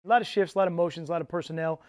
A lot of shifts, a lot of motions, a lot of personnel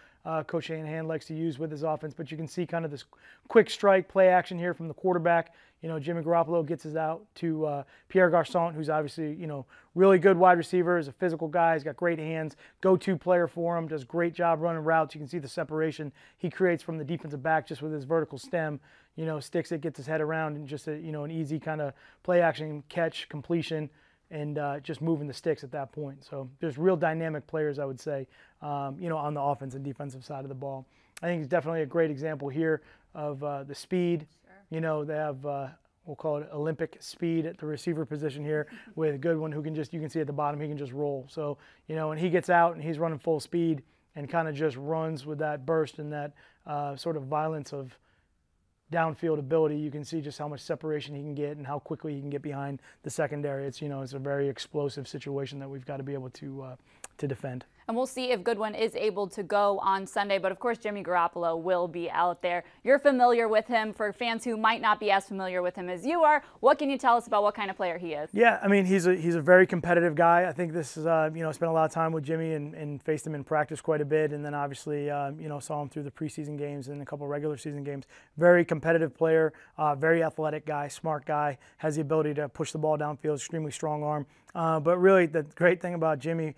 Coach Shanahan likes to use with his offense, but you can see kind of this quick strike play action here from the quarterback. You know, Jimmy Garoppolo gets us out to Pierre Garçon, who's obviously, you know, really good wide receiver, is a physical guy, he's got great hands, go-to player for him, does a great job running routes. You can see the separation he creates from the defensive back just with his vertical stem. You know, sticks it, gets his head around, and just you know, an easy kind of play action catch, completion, and just moving the sticks at that point. So there's real dynamic players, I would say, you know, on the offense and defensive side of the ball. I think it's definitely a great example here of the speed. Sure. You know, they have, we'll call it Olympic speed at the receiver position here with a good one who can just, you can see at the bottom, he can just roll. So, you know, when he gets out and he's running full speed and kind of just runs with that burst and that sort of violence of downfield ability, you can see just how much separation he can get and how quickly he can get behind the secondary. It's, you know, it's a very explosive situation that we've got to be able to defend. And we'll see if Goodwin is able to go on Sunday. But, of course, Jimmy Garoppolo will be out there. You're familiar with him. For fans who might not be as familiar with him as you are, what can you tell us about what kind of player he is? Yeah, I mean, he's a very competitive guy. I think this is, you know, spent a lot of time with Jimmy and faced him in practice quite a bit. And then, obviously, you know, saw him through the preseason games and a couple of regular season games. Very competitive player, very athletic guy, smart guy, has the ability to push the ball downfield, extremely strong arm. But really, the great thing about Jimmy,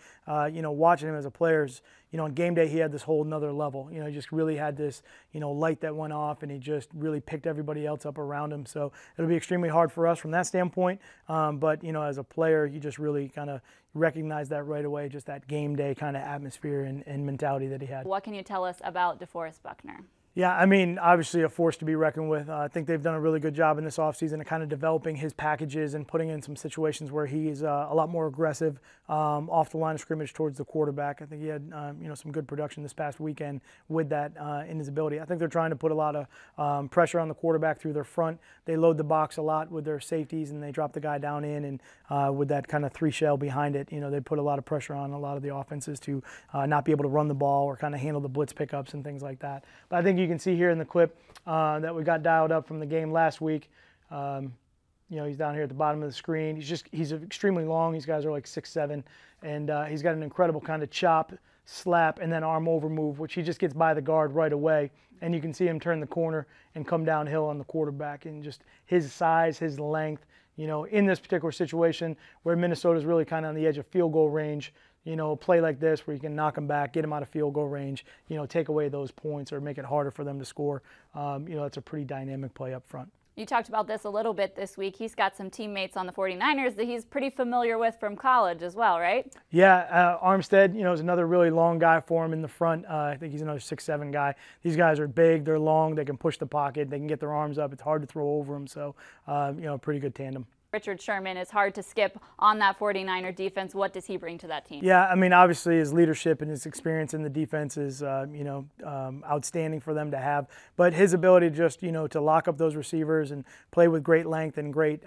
you know, watching him as a player is, you know, on game day he had this whole nother level. You know, he just really had this, you know, light that went off, and he just really picked everybody else up around him. So it'll be extremely hard for us from that standpoint. But, you know, as a player, you just really kind of recognize that right away, just that game day kind of atmosphere and mentality that he had. What can you tell us about Deforest Buckner? Yeah, I mean, obviously a force to be reckoned with. I think they've done a really good job in this offseason of kind of developing his packages and putting in some situations where he's a lot more aggressive off the line of scrimmage towards the quarterback. I think he had, you know, some good production this past weekend with that in his ability. I think they're trying to put a lot of pressure on the quarterback through their front. They load the box a lot with their safeties, and they drop the guy down in, and with that kind of three shell behind it, you know, they put a lot of pressure on a lot of the offenses to not be able to run the ball or kind of handle the blitz pickups and things like that. But I think you can see here in the clip that we got dialed up from the game last week. You know, he's down here at the bottom of the screen. He's extremely long. These guys are like 6'7", and he's got an incredible kind of chop, slap, and then arm over move, which he just gets by the guard right away. And you can see him turn the corner and come downhill on the quarterback. And just his size, his length, you know, in this particular situation where Minnesota's really kind of on the edge of field goal range, you know, a play like this where you can knock them back, get them out of field goal range, you know, take away those points or make it harder for them to score. You know, it's a pretty dynamic play up front. You talked about this a little bit this week. He's got some teammates on the 49ers that he's pretty familiar with from college as well, right? Yeah, Armstead, you know, is another really long guy for him in the front. I think he's another 6'7" guy. These guys are big, they're long, they can push the pocket, they can get their arms up. It's hard to throw over them, so, you know, pretty good tandem. Richard Sherman is hard to skip on that 49er defense. What does he bring to that team? Yeah, I mean, obviously his leadership and his experience in the defense is, you know, outstanding for them to have. But his ability just, you know, to lock up those receivers and play with great length and great,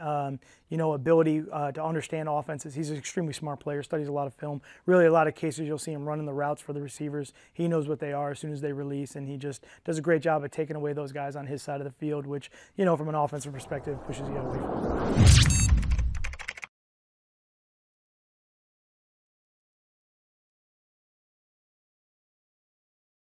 you know, ability to understand offenses. He's an extremely smart player, studies a lot of film. Really, a lot of cases you'll see him running the routes for the receivers. He knows what they are as soon as they release, and he just does a great job of taking away those guys on his side of the field, which, you know, from an offensive perspective, pushes you away from him.